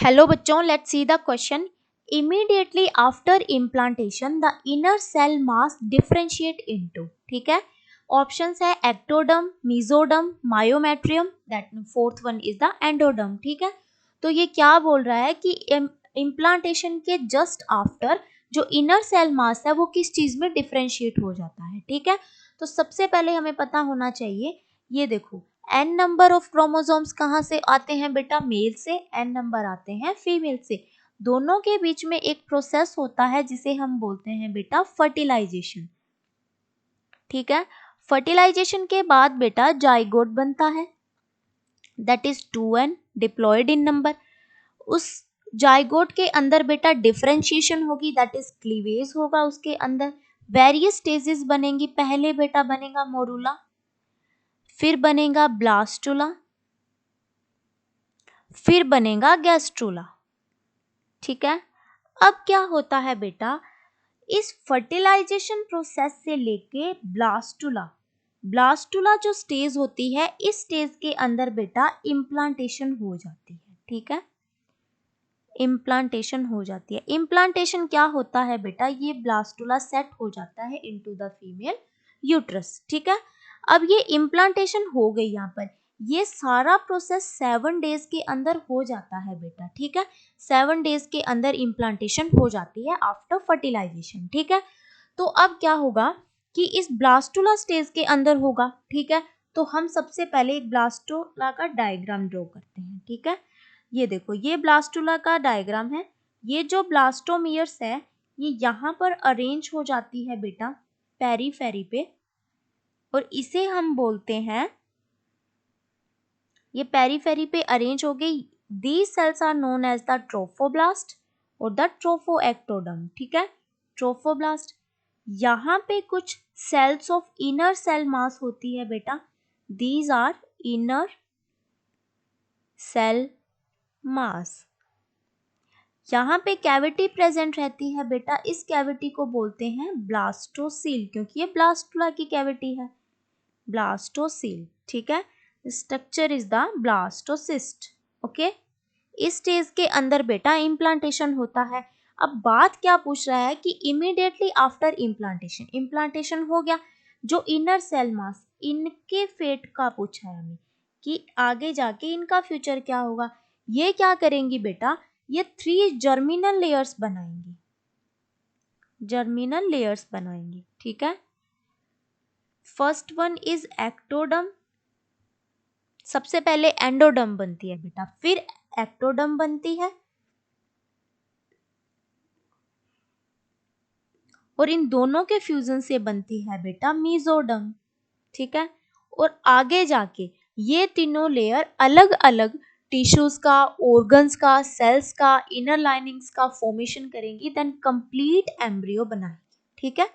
Hello बच्चों, let's see the question. Immediately after implantation the inner cell mass differentiate into, ठीक है। Options है ectoderm, mesoderm, myometrium, that fourth one is the endoderm, ठीक है। तो ये क्या बोल रहा है कि इम्प्लांटेशन के जस्ट आफ्टर जो इनर सेल मास है वो किस चीज में डिफरेंशिएट हो जाता है, ठीक है। तो सबसे पहले हमें पता होना चाहिए, ये देखो n नंबर ऑफ क्रोमोसोम्स कहाँ से आते हैं बेटा, मेल से, n नंबर आते हैं फीमेल से। दोनों के बीच में एक प्रोसेस होता है जिसे हम बोलते हैं बेटा फर्टिलाइजेशन, ठीक है। फर्टिलाइजेशन के बाद बेटा जाइगोट बनता है, that is 2n diploid in number. उस जाइगोट के अंदर बेटा डिफरेंशिएशन होगी, दैट इज क्लीवेज होगा उसके अंदर। वेरियस स्टेजेस बनेंगी, पहले बेटा बनेगा मोरूला, फिर बनेगा ब्लास्टुला, फिर बनेगा गैस्ट्रुला, ठीक है। अब क्या होता है बेटा, इस फर्टिलाइजेशन प्रोसेस से लेके ब्लास्टुला, ब्लास्टुला जो स्टेज होती है, इस स्टेज के अंदर बेटा इम्प्लांटेशन हो जाती है, ठीक है। इम्प्लांटेशन हो जाती है। इम्प्लांटेशन क्या होता है बेटा, ये ब्लास्टुला सेट हो जाता है इनटू द फीमेल यूट्रस, ठीक है। अब ये इम्प्लांटेशन हो गई, यहाँ पर ये सारा प्रोसेस 7 डेज के अंदर हो जाता है बेटा, ठीक है। 7 डेज के अंदर इम्प्लांटेशन हो जाती है आफ्टर फर्टिलाइजेशन, ठीक है। तो अब क्या होगा कि इस ब्लास्टुला स्टेज के अंदर होगा, ठीक है। तो हम सबसे पहले एक ब्लास्टुला का डायग्राम ड्रॉ करते हैं, ठीक है। ये देखो, ये ब्लास्टुला का डायग्राम है। ये जो ब्लास्टोमियर्स है ये यहाँ पर अरेंज हो जाती है बेटा पेरीफेरी पे, और इसे हम बोलते हैं, ये पेरीफेरी पे अरेंज हो गई। These cells are known as the trophoblast और द ट्रोफोएक्टोडर्म, ठीक है। ट्रोफोब्लास्ट, यहाँ पे कुछ cells of inner cell mass होती है बेटा, these are inner cell mass. यहाँ पे कैविटी प्रेजेंट रहती है बेटा, इस कैविटी को बोलते हैं ब्लास्टोसील, क्योंकि ये ब्लास्टुला की कैविटी है, ब्लास्टोसील, ठीक है। Structure is the blastocyst, okay. इस स्टेज के अंदर बेटा इम्प्लांटेशन होता है। अब बात क्या पूछ रहा है कि इमीडिएटली आफ्टर इम्प्लांटेशन, इम्प्लांटेशन हो गया, जो इनर सेल मास, इनके फेट का पूछा है हमें कि आगे जाके इनका फ्यूचर क्या होगा। ये क्या करेंगी बेटा, ये 3 जर्मिनल लेयर्स बनाएंगी, जर्मिनल लेयर्स बनाएंगी, ठीक है। फर्स्ट वन इज एक्टोडर्म, सबसे पहले एंडोडर्म बनती है बेटा, फिर एक्टोडर्म बनती है, और इन दोनों के फ्यूजन से बनती है बेटा मेसोडर्म, ठीक है। और आगे जाके ये तीनों लेयर अलग अलग टिश्यूज का, ऑर्गन्स का, सेल्स का, इनर लाइनिंग्स का फॉर्मेशन करेंगी, देन कंप्लीट एम्ब्रियो बनाएंगी, ठीक है।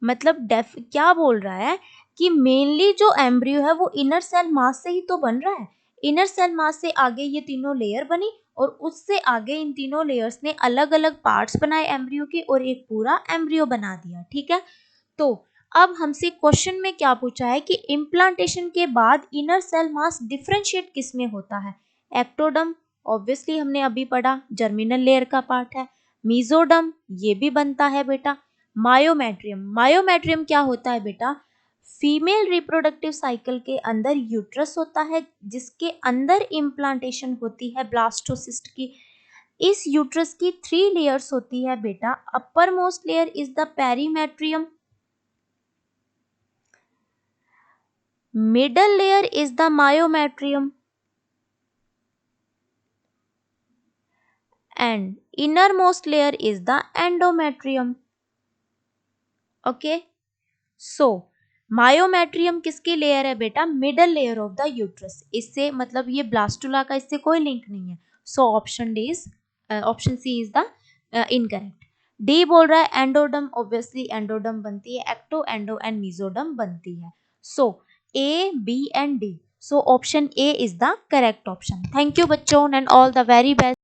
मतलब क्या बोल रहा है कि मेनली जो एम्ब्रियो है वो इनर सेल मास से ही तो बन रहा है। इनर सेल मास से आगे ये तीनों लेयर बनी, और उससे आगे इन तीनों लेयर्स ने अलग अलग पार्ट्स बनाए एम्ब्रियो के, और एक पूरा एम्ब्रियो बना दिया, ठीक है। तो अब हमसे क्वेश्चन में क्या पूछा है कि इम्प्लांटेशन के बाद इनर सेल मास डिफरेंशिएट किस में होता है। एक्टोडर्म ऑब्वियसली हमने अभी पढ़ा, जर्मिनल लेयर का पार्ट है। मेसोडर्म ये भी बनता है बेटा। मायोमेट्रियम, मायोमेट्रियम क्या होता है बेटा, फीमेल रिप्रोडक्टिव साइकिल के अंदर यूट्रस होता है जिसके अंदर इम्प्लांटेशन होती है ब्लास्टोसिस्ट की। इस यूट्रस की 3 लेयर्स होती है बेटा। Upper most layer is the perimetrium, middle layer is the myometrium, and innermost layer is the endometrium, okay. So myometrium किसकी लेयर है बेटा, middle layer of the uterus. इससे मतलब ये ब्लास्टुला का इससे कोई लिंक नहीं है। So option C is the incorrect. D बोल रहा है एंडोडर्म, ऑब्वियसली एंडोडर्म बनती है, एक्टो, एंडो एंड मेसोडर्म बनती है। So A, B and D, so option A is the correct option. Thank you बच्चों, and all the very best.